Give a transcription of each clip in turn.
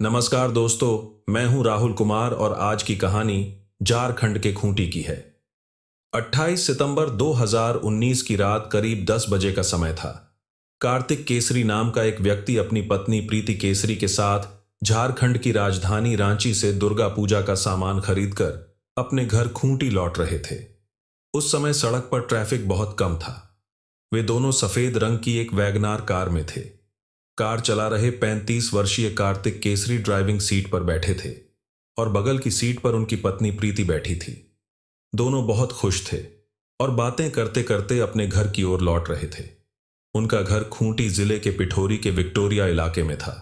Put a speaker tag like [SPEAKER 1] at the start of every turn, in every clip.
[SPEAKER 1] नमस्कार दोस्तों, मैं हूं राहुल कुमार और आज की कहानी झारखंड के खूंटी की है। 28 सितंबर 2019 की रात करीब 10 बजे का समय था। कार्तिक केसरी नाम का एक व्यक्ति अपनी पत्नी प्रीति केसरी के साथ झारखंड की राजधानी रांची से दुर्गा पूजा का सामान खरीदकर अपने घर खूंटी लौट रहे थे। उस समय सड़क पर ट्रैफिक बहुत कम था। वे दोनों सफेद रंग की एक वैगनार कार में थे। कार चला रहे 35 वर्षीय कार्तिक केसरी ड्राइविंग सीट पर बैठे थे और बगल की सीट पर उनकी पत्नी प्रीति बैठी थी। दोनों बहुत खुश थे और बातें करते करते अपने घर की ओर लौट रहे थे। उनका घर खूंटी जिले के पिठोरी के विक्टोरिया इलाके में था,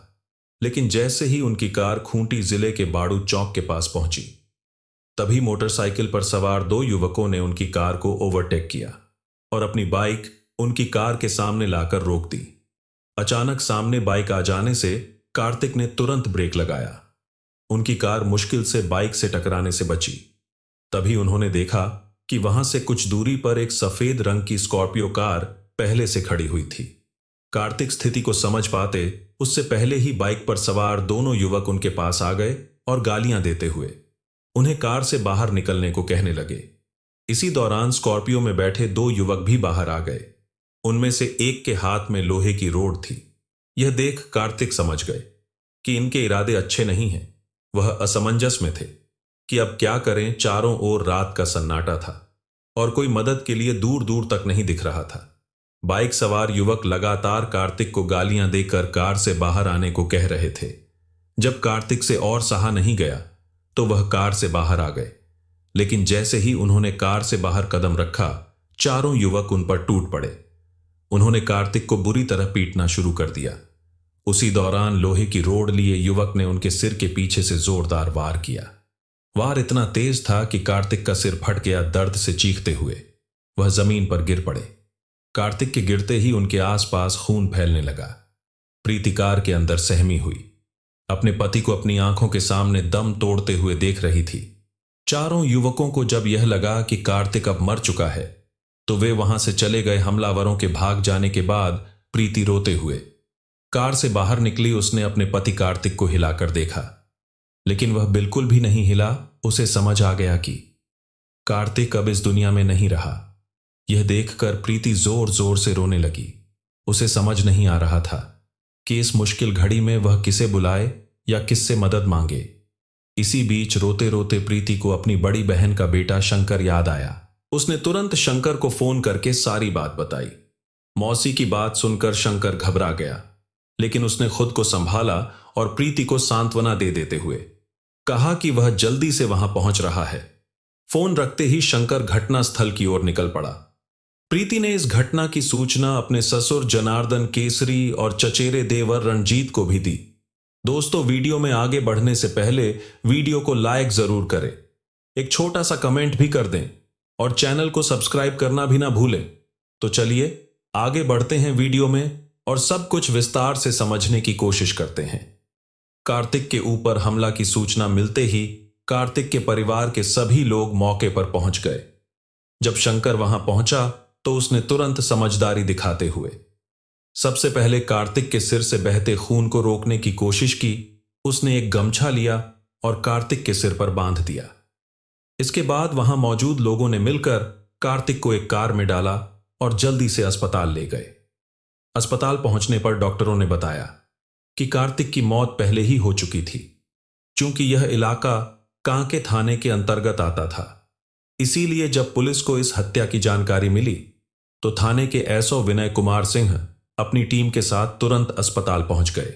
[SPEAKER 1] लेकिन जैसे ही उनकी कार खूंटी जिले के बाड़ू चौक के पास पहुंची, तभी मोटरसाइकिल पर सवार दो युवकों ने उनकी कार को ओवरटेक किया और अपनी बाइक उनकी कार के सामने लाकर रोक दी। अचानक सामने बाइक आ जाने से कार्तिक ने तुरंत ब्रेक लगाया। उनकी कार मुश्किल से बाइक से टकराने से बची। तभी उन्होंने देखा कि वहां से कुछ दूरी पर एक सफेद रंग की स्कॉर्पियो कार पहले से खड़ी हुई थी। कार्तिक स्थिति को समझ पाते उससे पहले ही बाइक पर सवार दोनों युवक उनके पास आ गए और गालियां देते हुए उन्हें कार से बाहर निकलने को कहने लगे। इसी दौरान स्कॉर्पियो में बैठे दो युवक भी बाहर आ गए। उनमें से एक के हाथ में लोहे की रोड थी। यह देख कार्तिक समझ गए कि इनके इरादे अच्छे नहीं हैं। वह असमंजस में थे कि अब क्या करें। चारों ओर रात का सन्नाटा था और कोई मदद के लिए दूर दूर तक नहीं दिख रहा था। बाइक सवार युवक लगातार कार्तिक को गालियां देकर कार से बाहर आने को कह रहे थे। जब कार्तिक से और सहा नहीं गया तो वह कार से बाहर आ गए, लेकिन जैसे ही उन्होंने कार से बाहर कदम रखा, चारों युवक उन पर टूट पड़े। उन्होंने कार्तिक को बुरी तरह पीटना शुरू कर दिया। उसी दौरान लोहे की रोड लिए युवक ने उनके सिर के पीछे से जोरदार वार किया। वार इतना तेज था कि कार्तिक का सिर फट गया। दर्द से चीखते हुए वह जमीन पर गिर पड़े। कार्तिक के गिरते ही उनके आसपास खून फैलने लगा। प्रीति कार के अंदर सहमी हुई। अपने पति को अपनी आंखों के सामने दम तोड़ते हुए देख रही थी। चारों युवकों को जब यह लगा कि कार्तिक अब मर चुका है तो वे वहां से चले गए। हमलावरों के भाग जाने के बाद प्रीति रोते हुए कार से बाहर निकली। उसने अपने पति कार्तिक को हिलाकर देखा, लेकिन वह बिल्कुल भी नहीं हिला। उसे समझ आ गया कि कार्तिक अब इस दुनिया में नहीं रहा। यह देखकर प्रीति जोर जोर से रोने लगी। उसे समझ नहीं आ रहा था कि इस मुश्किल घड़ी में वह किसे बुलाए या किससे मदद मांगे। इसी बीच रोते रोते प्रीति को अपनी बड़ी बहन का बेटा शंकर याद आया। उसने तुरंत शंकर को फोन करके सारी बात बताई। मौसी की बात सुनकर शंकर घबरा गया, लेकिन उसने खुद को संभाला और प्रीति को सांत्वना दे देते हुए कहा कि वह जल्दी से वहां पहुंच रहा है। फोन रखते ही शंकर घटनास्थल की ओर निकल पड़ा। प्रीति ने इस घटना की सूचना अपने ससुर जनार्दन केसरी और चचेरे देवर रणजीत को भी दी। दोस्तों, वीडियो में आगे बढ़ने से पहले वीडियो को लाइक जरूर करें, एक छोटा सा कमेंट भी कर दें और चैनल को सब्सक्राइब करना भी ना भूलें। तो चलिए आगे बढ़ते हैं वीडियो में और सब कुछ विस्तार से समझने की कोशिश करते हैं। कार्तिक के ऊपर हमला की सूचना मिलते ही कार्तिक के परिवार के सभी लोग मौके पर पहुंच गए। जब शंकर वहां पहुंचा तो उसने तुरंत समझदारी दिखाते हुए सबसे पहले कार्तिक के सिर से बहते खून को रोकने की कोशिश की। उसने एक गमछा लिया और कार्तिक के सिर पर बांध दिया। इसके बाद वहां मौजूद लोगों ने मिलकर कार्तिक को एक कार में डाला और जल्दी से अस्पताल ले गए। अस्पताल पहुंचने पर डॉक्टरों ने बताया कि कार्तिक की मौत पहले ही हो चुकी थी। चूंकि यह इलाका कांके थाने के अंतर्गत आता था, इसीलिए जब पुलिस को इस हत्या की जानकारी मिली तो थाने के एसओ विनय कुमार सिंह अपनी टीम के साथ तुरंत अस्पताल पहुंच गए।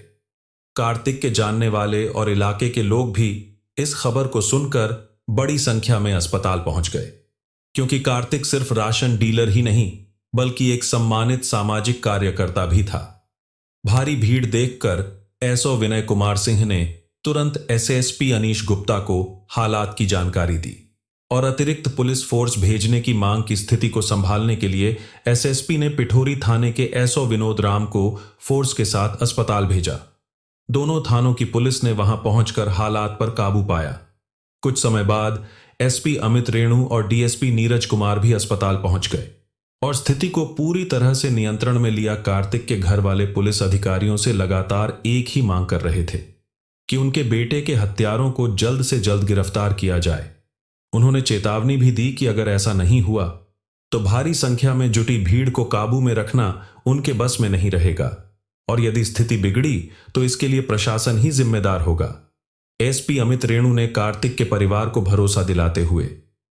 [SPEAKER 1] कार्तिक के जानने वाले और इलाके के लोग भी इस खबर को सुनकर बड़ी संख्या में अस्पताल पहुंच गए, क्योंकि कार्तिक सिर्फ राशन डीलर ही नहीं बल्कि एक सम्मानित सामाजिक कार्यकर्ता भी था। भारी भीड़ देखकर एसओ विनय कुमार सिंह ने तुरंत एसएसपी अनीश गुप्ता को हालात की जानकारी दी और अतिरिक्त पुलिस फोर्स भेजने की मांग की स्थिति को संभालने के लिए एसएसपी ने पिठोरी थाने के एसओ विनोद राम को फोर्स के साथ अस्पताल भेजा। दोनों थानों की पुलिस ने वहां पहुंचकर हालात पर काबू पाया। कुछ समय बाद एसपी अमित रेणु और डीएसपी नीरज कुमार भी अस्पताल पहुंच गए और स्थिति को पूरी तरह से नियंत्रण में लिया। कार्तिक के घर वाले पुलिस अधिकारियों से लगातार एक ही मांग कर रहे थे कि उनके बेटे के हत्यारों को जल्द से जल्द गिरफ्तार किया जाए। उन्होंने चेतावनी भी दी कि अगर ऐसा नहीं हुआ तो भारी संख्या में जुटी भीड़ को काबू में रखना उनके बस में नहीं रहेगा और यदि स्थिति बिगड़ी तो इसके लिए प्रशासन ही जिम्मेदार होगा। एसपी अमित रेणु ने कार्तिक के परिवार को भरोसा दिलाते हुए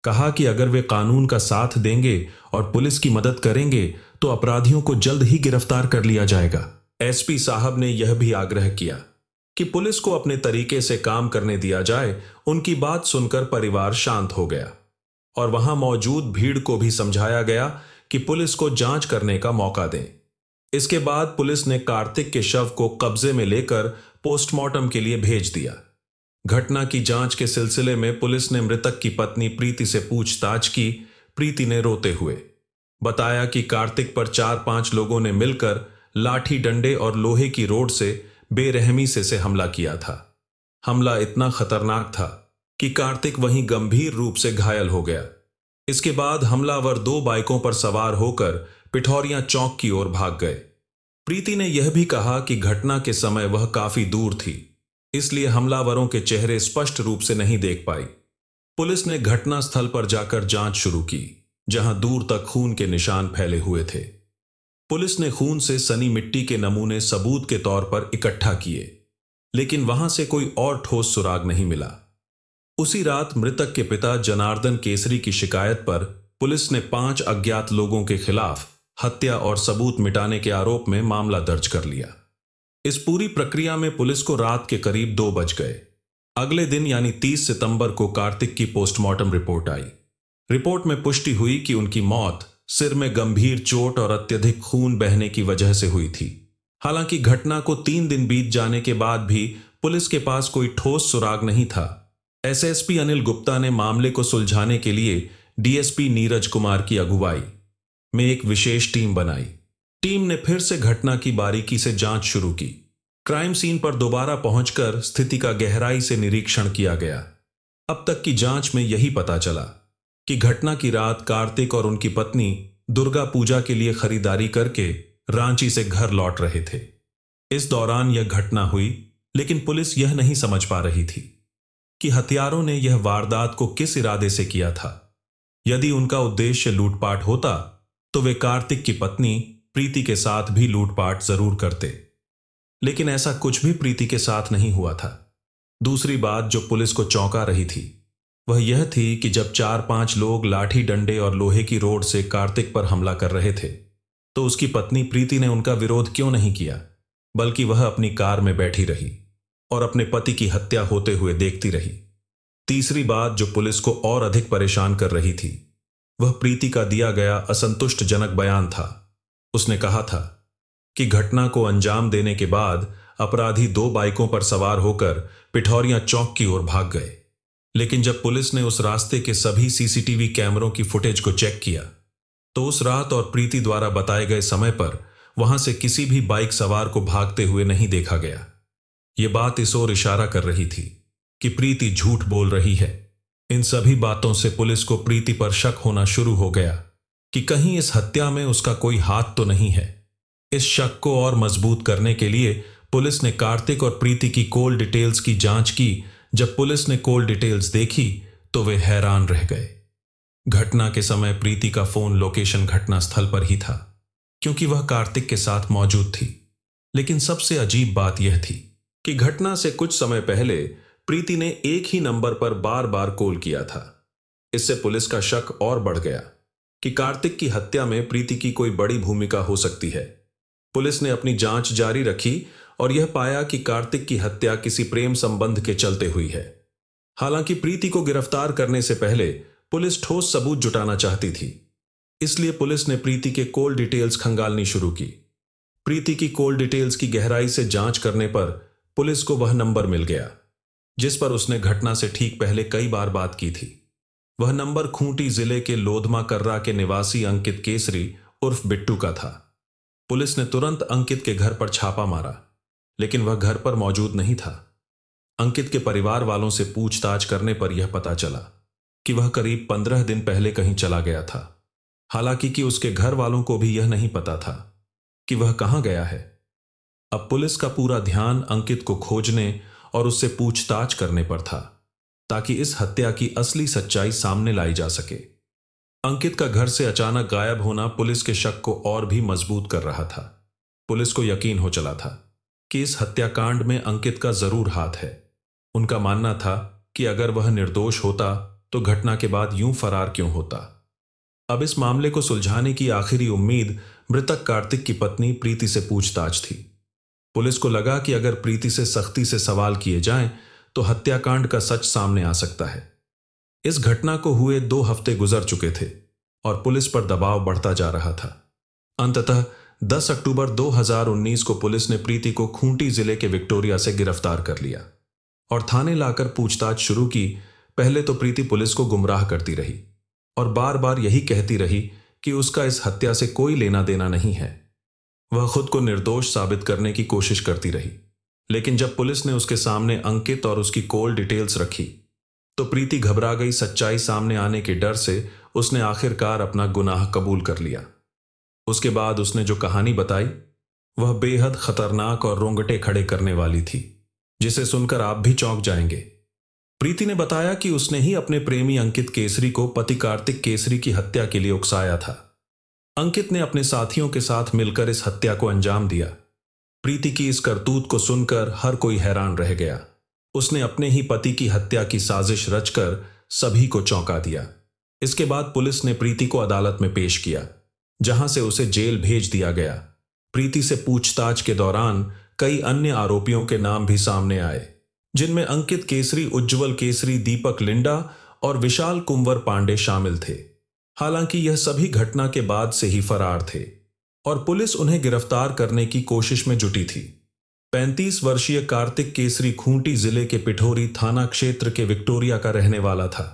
[SPEAKER 1] कहा कि अगर वे कानून का साथ देंगे और पुलिस की मदद करेंगे तो अपराधियों को जल्द ही गिरफ्तार कर लिया जाएगा। एसपी साहब ने यह भी आग्रह किया कि पुलिस को अपने तरीके से काम करने दिया जाए। उनकी बात सुनकर परिवार शांत हो गया और वहां मौजूद भीड़ को भी समझाया गया कि पुलिस को जांच करने का मौका दें। इसके बाद पुलिस ने कार्तिक के शव को कब्जे में लेकर पोस्टमार्टम के लिए भेज दिया। घटना की जांच के सिलसिले में पुलिस ने मृतक की पत्नी प्रीति से पूछताछ की। प्रीति ने रोते हुए बताया कि कार्तिक पर 4-5 लोगों ने मिलकर लाठी, डंडे और लोहे की रोड से बेरहमी से हमला किया था। हमला इतना खतरनाक था कि कार्तिक वहीं गंभीर रूप से घायल हो गया। इसके बाद हमलावर 2 बाइकों पर सवार होकर पिठौरियां चौक की ओर भाग गए। प्रीति ने यह भी कहा कि घटना के समय वह काफी दूर थी, इसलिए हमलावरों के चेहरे स्पष्ट रूप से नहीं देख पाई। पुलिस ने घटनास्थल पर जाकर जांच शुरू की, जहां दूर तक खून के निशान फैले हुए थे। पुलिस ने खून से सनी मिट्टी के नमूने सबूत के तौर पर इकट्ठा किए, लेकिन वहां से कोई और ठोस सुराग नहीं मिला। उसी रात मृतक के पिता जनार्दन केसरी की शिकायत पर पुलिस ने 5 अज्ञात लोगों के खिलाफ हत्या और सबूत मिटाने के आरोप में मामला दर्ज कर लिया। इस पूरी प्रक्रिया में पुलिस को रात के करीब 2 बज गए। अगले दिन यानी 30 सितंबर को कार्तिक की पोस्टमार्टम रिपोर्ट आई। रिपोर्ट में पुष्टि हुई कि उनकी मौत सिर में गंभीर चोट और अत्यधिक खून बहने की वजह से हुई थी। हालांकि घटना को 3 दिन बीत जाने के बाद भी पुलिस के पास कोई ठोस सुराग नहीं था। एसएसपी अनिल गुप्ता ने मामले को सुलझाने के लिए डीएसपी नीरज कुमार की अगुवाई में एक विशेष टीम बनाई। टीम ने फिर से घटना की बारीकी से जांच शुरू की। क्राइम सीन पर दोबारा पहुंचकर स्थिति का गहराई से निरीक्षण किया गया। अब तक की जांच में यही पता चला कि घटना की रात कार्तिक और उनकी पत्नी दुर्गा पूजा के लिए खरीदारी करके रांची से घर लौट रहे थे। इस दौरान यह घटना हुई, लेकिन पुलिस यह नहीं समझ पा रही थी कि हत्यारों ने यह वारदात को किस इरादे से किया था। यदि उनका उद्देश्य लूटपाट होता तो वे कार्तिक की पत्नी प्रीति के साथ भी लूटपाट जरूर करते, लेकिन ऐसा कुछ भी प्रीति के साथ नहीं हुआ था। दूसरी बात जो पुलिस को चौंका रही थी वह यह थी कि जब 4-5 लोग लाठी, डंडे और लोहे की रोड से कार्तिक पर हमला कर रहे थे तो उसकी पत्नी प्रीति ने उनका विरोध क्यों नहीं किया, बल्कि वह अपनी कार में बैठी रही और अपने पति की हत्या होते हुए देखती रही। तीसरी बात जो पुलिस को और अधिक परेशान कर रही थी वह प्रीति का दिया गया असंतुष्टजनक बयान था। उसने कहा था कि घटना को अंजाम देने के बाद अपराधी 2 बाइकों पर सवार होकर पिठौरियां चौक की ओर भाग गए, लेकिन जब पुलिस ने उस रास्ते के सभी सीसीटीवी कैमरों की फुटेज को चेक किया तो उस रात और प्रीति द्वारा बताए गए समय पर वहां से किसी भी बाइक सवार को भागते हुए नहीं देखा गया। यह बात इस ओर इशारा कर रही थी कि प्रीति झूठ बोल रही है। इन सभी बातों से पुलिस को प्रीति पर शक होना शुरू हो गया कि कहीं इस हत्या में उसका कोई हाथ तो नहीं है। इस शक को और मजबूत करने के लिए पुलिस ने कार्तिक और प्रीति की कॉल डिटेल्स की जांच की। जब पुलिस ने कॉल डिटेल्स देखी तो वे हैरान रह गए। घटना के समय प्रीति का फोन लोकेशन घटनास्थल पर ही था, क्योंकि वह कार्तिक के साथ मौजूद थी। लेकिन सबसे अजीब बात यह थी कि घटना से कुछ समय पहले प्रीति ने एक ही नंबर पर बार बार कॉल किया था। इससे पुलिस का शक और बढ़ गया कि कार्तिक की हत्या में प्रीति की कोई बड़ी भूमिका हो सकती है। पुलिस ने अपनी जांच जारी रखी और यह पाया कि कार्तिक की हत्या किसी प्रेम संबंध के चलते हुई है। हालांकि प्रीति को गिरफ्तार करने से पहले पुलिस ठोस सबूत जुटाना चाहती थी, इसलिए पुलिस ने प्रीति के कॉल डिटेल्स खंगालनी शुरू की। प्रीति की कॉल डिटेल्स की गहराई से जांच करने पर पुलिस को वह नंबर मिल गया जिस पर उसने घटना से ठीक पहले कई बार बात की थी। वह नंबर खूंटी जिले के लोधमा कर्रा के निवासी अंकित केसरी उर्फ बिट्टू का था। पुलिस ने तुरंत अंकित के घर पर छापा मारा, लेकिन वह घर पर मौजूद नहीं था। अंकित के परिवार वालों से पूछताछ करने पर यह पता चला कि वह करीब 15 दिन पहले कहीं चला गया था। हालांकि कि उसके घर वालों को भी यह नहीं पता था कि वह कहाँ गया है। अब पुलिस का पूरा ध्यान अंकित को खोजने और उससे पूछताछ करने पर था, ताकि इस हत्या की असली सच्चाई सामने लाई जा सके। अंकित का घर से अचानक गायब होना पुलिस के शक को और भी मजबूत कर रहा था। पुलिस को यकीन हो चला था कि इस हत्याकांड में अंकित का जरूर हाथ है। उनका मानना था कि अगर वह निर्दोष होता तो घटना के बाद यूं फरार क्यों होता। अब इस मामले को सुलझाने की आखिरी उम्मीद मृतक कार्तिक की पत्नी प्रीति से पूछताछ थी। पुलिस को लगा कि अगर प्रीति से सख्ती से सवाल किए जाएं तो हत्याकांड का सच सामने आ सकता है। इस घटना को हुए 2 हफ्ते गुजर चुके थे और पुलिस पर दबाव बढ़ता जा रहा था। अंततः 10 अक्टूबर 2019 को पुलिस ने प्रीति को खूंटी जिले के विक्टोरिया से गिरफ्तार कर लिया और थाने लाकर पूछताछ शुरू की। पहले तो प्रीति पुलिस को गुमराह करती रही और बार बार यही कहती रही कि उसका इस हत्या से कोई लेना देना नहीं है। वह खुद को निर्दोष साबित करने की कोशिश करती रही, लेकिन जब पुलिस ने उसके सामने अंकित और उसकी कॉल डिटेल्स रखी तो प्रीति घबरा गई। सच्चाई सामने आने के डर से उसने आखिरकार अपना गुनाह कबूल कर लिया। उसके बाद उसने जो कहानी बताई वह बेहद खतरनाक और रोंगटे खड़े करने वाली थी, जिसे सुनकर आप भी चौंक जाएंगे। प्रीति ने बताया कि उसने ही अपने प्रेमी अंकित केसरी को पति कार्तिक केसरी की हत्या के लिए उकसाया था। अंकित ने अपने साथियों के साथ मिलकर इस हत्या को अंजाम दिया। प्रीति की इस करतूत को सुनकर हर कोई हैरान रह गया। उसने अपने ही पति की हत्या की साजिश रचकर सभी को चौंका दिया। इसके बाद पुलिस ने प्रीति को अदालत में पेश किया, जहां से उसे जेल भेज दिया गया। प्रीति से पूछताछ के दौरान कई अन्य आरोपियों के नाम भी सामने आए, जिनमें अंकित केसरी, उज्ज्वल केसरी, दीपक लिंडा और विशाल कुंवर पांडे शामिल थे। हालांकि यह सभी घटना के बाद से ही फरार थे और पुलिस उन्हें गिरफ्तार करने की कोशिश में जुटी थी। 35 वर्षीय कार्तिक केसरी खूंटी जिले के पिठोरी थाना क्षेत्र के विक्टोरिया का रहने वाला था।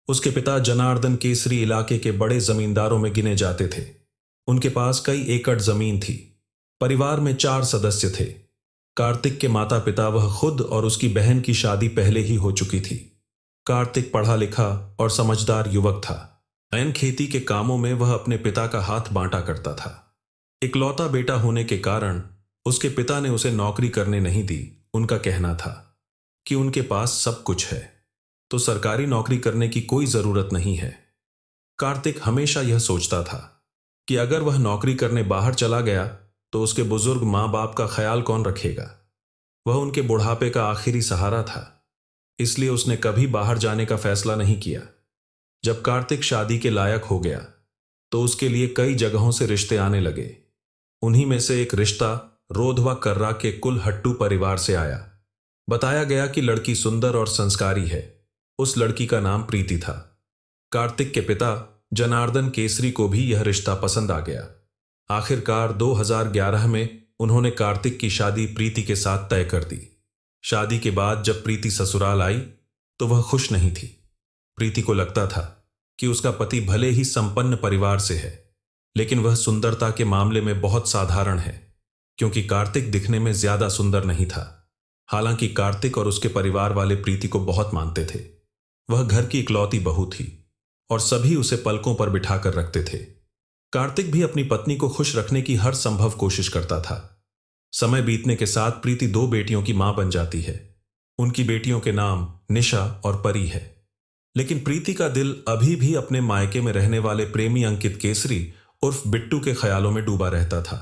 [SPEAKER 1] उसके पिता जनार्दन केसरी इलाके के बड़े जमींदारों में गिने जाते थे। उनके पास कई एकड़ जमीन थी। परिवार में 4 सदस्य थे। कार्तिक के माता पिता, वह खुद और उसकी बहन की शादी पहले ही हो चुकी थी। कार्तिक पढ़ा लिखा और समझदार युवक था। ऐन खेती के कामों में वह अपने पिता का हाथ बांटा करता था। इकलौता बेटा होने के कारण उसके पिता ने उसे नौकरी करने नहीं दी। उनका कहना था कि उनके पास सब कुछ है तो सरकारी नौकरी करने की कोई जरूरत नहीं है। कार्तिक हमेशा यह सोचता था कि अगर वह नौकरी करने बाहर चला गया तो उसके बुजुर्ग माँ बाप का ख्याल कौन रखेगा। वह उनके बुढ़ापे का आखिरी सहारा था, इसलिए उसने कभी बाहर जाने का फैसला नहीं किया। जब कार्तिक शादी के लायक हो गया तो उसके लिए कई जगहों से रिश्ते आने लगे। उन्हीं में से एक रिश्ता रोधवा कर्रा के कुलहट्टू परिवार से आया। बताया गया कि लड़की सुंदर और संस्कारी है। उस लड़की का नाम प्रीति था। कार्तिक के पिता जनार्दन केसरी को भी यह रिश्ता पसंद आ गया। आखिरकार 2011 में उन्होंने कार्तिक की शादी प्रीति के साथ तय कर दी। शादी के बाद जब प्रीति ससुराल आई तो वह खुश नहीं थी। प्रीति को लगता था कि उसका पति भले ही संपन्न परिवार से है, लेकिन वह सुंदरता के मामले में बहुत साधारण है, क्योंकि कार्तिक दिखने में ज्यादा सुंदर नहीं था। हालांकि कार्तिक और उसके परिवार वाले प्रीति को बहुत मानते थे। वह घर की इकलौती बहू थी और सभी उसे पलकों पर बिठाकर रखते थे। कार्तिक भी अपनी पत्नी को खुश रखने की हर संभव कोशिश करता था। समय बीतने के साथ प्रीति 2 बेटियों की मां बन जाती है। उनकी बेटियों के नाम निशा और परी है। लेकिन प्रीति का दिल अभी भी अपने मायके में रहने वाले प्रेमी अंकित केसरी उर्फ बिट्टू के ख्यालों में डूबा रहता था।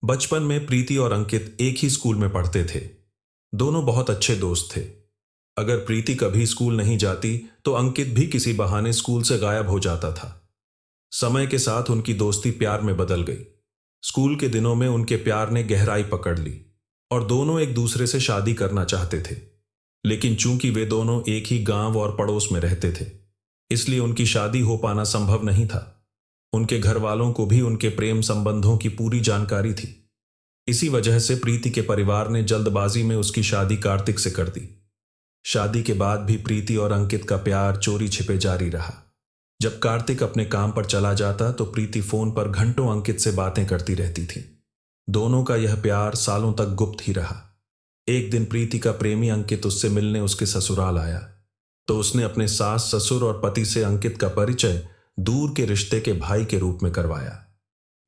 [SPEAKER 1] बचपन में प्रीति और अंकित एक ही स्कूल में पढ़ते थे। दोनों बहुत अच्छे दोस्त थे। अगर प्रीति कभी स्कूल नहीं जाती तो अंकित भी किसी बहाने स्कूल से गायब हो जाता था। समय के साथ उनकी दोस्ती प्यार में बदल गई। स्कूल के दिनों में उनके प्यार ने गहराई पकड़ ली और दोनों एक दूसरे से शादी करना चाहते थे। लेकिन चूंकि वे दोनों एक ही गांव और पड़ोस में रहते थे, इसलिए उनकी शादी हो पाना संभव नहीं था। उनके घर वालों को भी उनके प्रेम संबंधों की पूरी जानकारी थी। इसी वजह से प्रीति के परिवार ने जल्दबाजी में उसकी शादी कार्तिक से कर दी। शादी के बाद भी प्रीति और अंकित का प्यार चोरी छिपे जारी रहा। जब कार्तिक अपने काम पर चला जाता तो प्रीति फोन पर घंटों अंकित से बातें करती रहती थी। दोनों का यह प्यार सालों तक गुप्त ही रहा। एक दिन प्रीति का प्रेमी अंकित उससे मिलने उसके ससुराल आया। तो उसने अपने सास ससुर और पति से अंकित का परिचय दूर के रिश्ते के भाई के रूप में करवाया।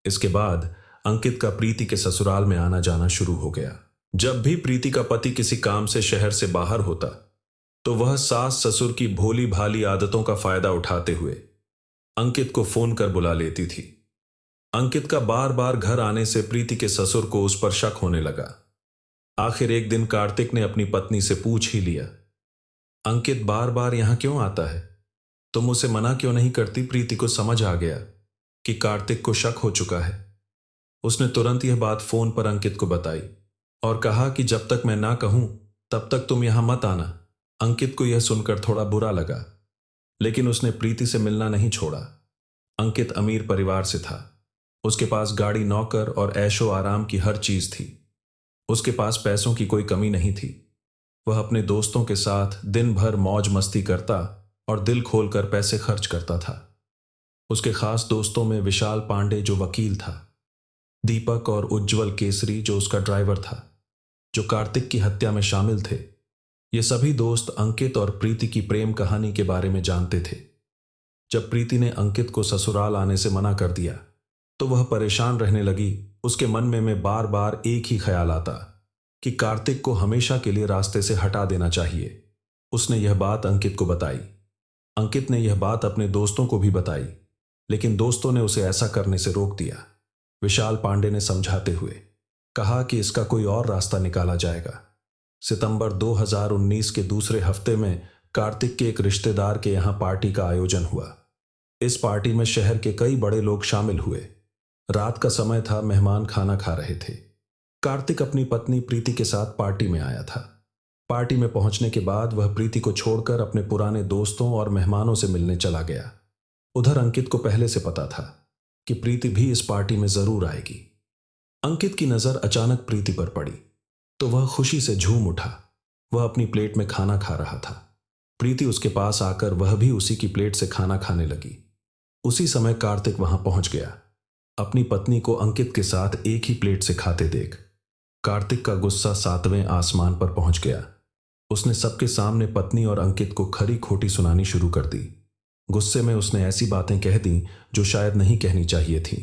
[SPEAKER 1] इसके बाद अंकित का प्रीति के ससुराल में आना जाना शुरू हो गया। जब भी प्रीति का पति किसी काम से शहर से बाहर होता तो वह सास ससुर की भोली भाली आदतों का फायदा उठाते हुए अंकित को फोन कर बुला लेती थी। अंकित का बार बार घर आने से प्रीति के ससुर को उस पर शक होने लगा। आखिर एक दिन कार्तिक ने अपनी पत्नी से पूछ ही लिया, अंकित बार बार यहां क्यों आता है? तुम उसे मना क्यों नहीं करती? प्रीति को समझ आ गया कि कार्तिक को शक हो चुका है। उसने तुरंत यह बात फोन पर अंकित को बताई और कहा कि जब तक मैं ना कहूं तब तक तुम यहां मत आना। अंकित को यह सुनकर थोड़ा बुरा लगा, लेकिन उसने प्रीति से मिलना नहीं छोड़ा। अंकित अमीर परिवार से था। उसके पास गाड़ी, नौकर और ऐशो आराम की हर चीज थी। उसके पास पैसों की कोई कमी नहीं थी। वह अपने दोस्तों के साथ दिन भर मौज मस्ती करता और दिल खोलकर पैसे खर्च करता था। उसके खास दोस्तों में विशाल पांडे जो वकील था, दीपक और उज्जवल केसरी जो उसका ड्राइवर था, जो कार्तिक की हत्या में शामिल थे। ये सभी दोस्त अंकित और प्रीति की प्रेम कहानी के बारे में जानते थे। जब प्रीति ने अंकित को ससुराल आने से मना कर दिया तो वह परेशान रहने लगी। उसके मन में बार बार एक ही ख्याल आता कि कार्तिक को हमेशा के लिए रास्ते से हटा देना चाहिए। उसने यह बात अंकित को बताई। अंकित ने यह बात अपने दोस्तों को भी बताई, लेकिन दोस्तों ने उसे ऐसा करने से रोक दिया। विशाल पांडे ने समझाते हुए कहा कि इसका कोई और रास्ता निकाला जाएगा। सितंबर 2019 के दूसरे हफ्ते में कार्तिक के एक रिश्तेदार के यहां पार्टी का आयोजन हुआ। इस पार्टी में शहर के कई बड़े लोग शामिल हुए। रात का समय था, मेहमान खाना खा रहे थे। कार्तिक अपनी पत्नी प्रीति के साथ पार्टी में आया था। पार्टी में पहुंचने के बाद वह प्रीति को छोड़कर अपने पुराने दोस्तों और मेहमानों से मिलने चला गया। उधर अंकित को पहले से पता था कि प्रीति भी इस पार्टी में जरूर आएगी। अंकित की नजर अचानक प्रीति पर पड़ी तो वह खुशी से झूम उठा। वह अपनी प्लेट में खाना खा रहा था। प्रीति उसके पास आकर वह भी उसी की प्लेट से खाना खाने लगी। उसी समय कार्तिक वहां पहुंच गया। अपनी पत्नी को अंकित के साथ एक ही प्लेट से खाते देख कार्तिक का गुस्सा 7वें आसमान पर पहुंच गया। उसने सबके सामने पत्नी और अंकित को खरी खोटी सुनानी शुरू कर दी। गुस्से में उसने ऐसी बातें कह दी जो शायद नहीं कहनी चाहिए थी।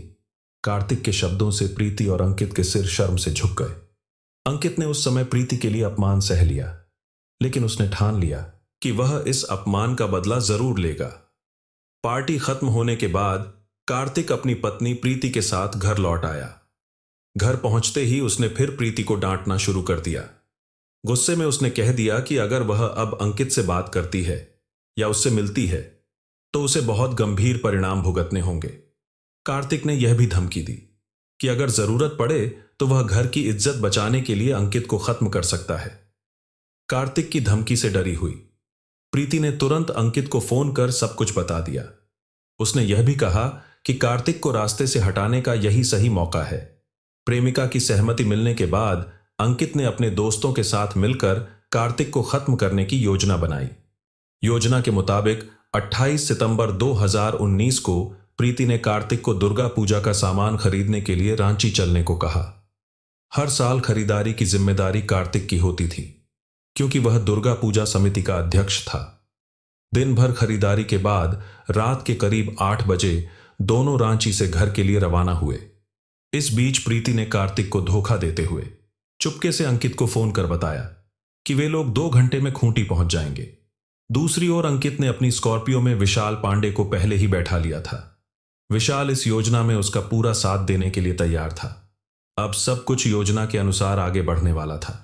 [SPEAKER 1] कार्तिक के शब्दों से प्रीति और अंकित के सिर शर्म से झुक गए। अंकित ने उस समय प्रीति के लिए अपमान सह लिया, लेकिन उसने ठान लिया कि वह इस अपमान का बदला जरूर लेगा। पार्टी खत्म होने के बाद कार्तिक अपनी पत्नी प्रीति के साथ घर लौट आया। घर पहुंचते ही उसने फिर प्रीति को डांटना शुरू कर दिया। गुस्से में उसने कह दिया कि अगर वह अब अंकित से बात करती है या उससे मिलती है तो उसे बहुत गंभीर परिणाम भुगतने होंगे। कार्तिक ने यह भी धमकी दी कि अगर जरूरत पड़े तो वह घर की इज्जत बचाने के लिए अंकित को खत्म कर सकता है। कार्तिक की धमकी से डरी हुई प्रीति ने तुरंत अंकित को फोन कर सब कुछ बता दिया। उसने यह भी कहा कि कार्तिक को रास्ते से हटाने का यही सही मौका है। प्रेमिका की सहमति मिलने के बाद अंकित ने अपने दोस्तों के साथ मिलकर कार्तिक को खत्म करने की योजना बनाई। योजना के मुताबिक 28 सितंबर 2019 को प्रीति ने कार्तिक को दुर्गा पूजा का सामान खरीदने के लिए रांची चलने को कहा। हर साल खरीदारी की जिम्मेदारी कार्तिक की होती थी, क्योंकि वह दुर्गा पूजा समिति का अध्यक्ष था। दिन भर खरीदारी के बाद रात के करीब 8 बजे दोनों रांची से घर के लिए रवाना हुए। इस बीच प्रीति ने कार्तिक को धोखा देते हुए चुपके से अंकित को फोन कर बताया कि वे लोग 2 घंटे में खूंटी पहुंच जाएंगे। दूसरी ओर अंकित ने अपनी स्कॉर्पियो में विशाल पांडे को पहले ही बैठा लिया था। विशाल इस योजना में उसका पूरा साथ देने के लिए तैयार था। अब सब कुछ योजना के अनुसार आगे बढ़ने वाला था।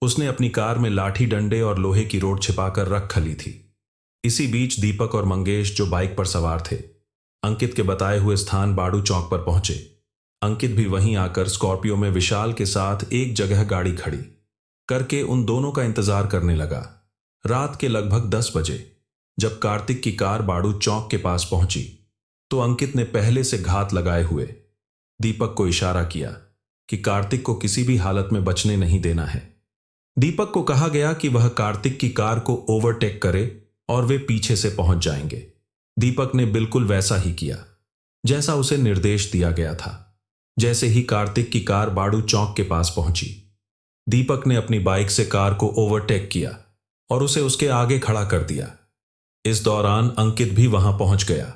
[SPEAKER 1] उसने अपनी कार में लाठी डंडे और लोहे की रोड छिपाकर रख खली थी। इसी बीच दीपक और मंगेश जो बाइक पर सवार थे, अंकित के बताए हुए स्थान बाड़ू चौक पर पहुंचे। अंकित भी वहीं आकर स्कॉर्पियो में विशाल के साथ एक जगह गाड़ी खड़ी करके उन दोनों का इंतजार करने लगा। रात के लगभग 10 बजे जब कार्तिक की कार बाड़ू चौक के पास पहुंची तो अंकित ने पहले से घात लगाए हुए दीपक को इशारा किया कि कार्तिक को किसी भी हालत में बचने नहीं देना है। दीपक को कहा गया कि वह कार्तिक की कार को ओवरटेक करे और वे पीछे से पहुंच जाएंगे। दीपक ने बिल्कुल वैसा ही किया जैसा उसे निर्देश दिया गया था। जैसे ही कार्तिक की कार बाड़ू चौक के पास पहुंची, दीपक ने अपनी बाइक से कार को ओवरटेक किया और उसे उसके आगे खड़ा कर दिया। इस दौरान अंकित भी वहां पहुंच गया।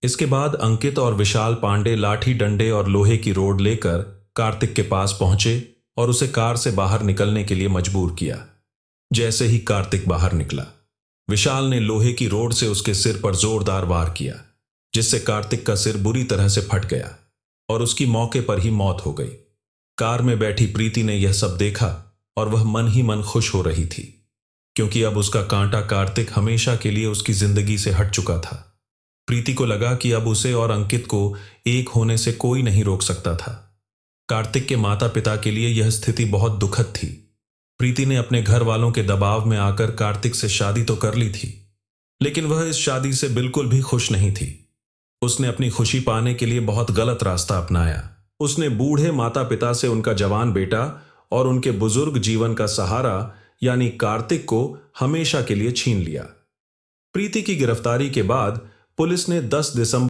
[SPEAKER 1] इसके बाद अंकित और विशाल पांडे लाठी डंडे और लोहे की रोड लेकर कार्तिक के पास पहुंचे और उसे कार से बाहर निकलने के लिए मजबूर किया। जैसे ही कार्तिक बाहर निकला, विशाल ने लोहे की रोड से उसके सिर पर जोरदार वार किया, जिससे कार्तिक का सिर बुरी तरह से फट गया और उसकी मौके पर ही मौत हो गई। कार में बैठी प्रीति ने यह सब देखा और वह मन ही मन खुश हो रही थी, क्योंकि अब उसका कांटा कार्तिक हमेशा के लिए उसकी जिंदगी से हट चुका था। प्रीति को लगा कि अब उसे और अंकित को एक होने से कोई नहीं रोक सकता था। कार्तिक के माता पिता के लिए यह स्थिति बहुत दुखद थी। प्रीति ने अपने घर वालों के दबाव में आकर कार्तिक से शादी तो कर ली थी, लेकिन वह इस शादी से बिल्कुल भी खुश नहीं थी। उसने अपनी खुशी पाने के लिए बहुत गलत रास्ता अपनाया। उसने बूढ़े माता पिता से उनका जवान बेटा और उनके बुजुर्ग जीवन का सहारा यानी कार्तिक को हमेशा के लिए छीन लिया। प्रीति की गिरफ्तारी के बाद पुलिस ने 10 दिसंबर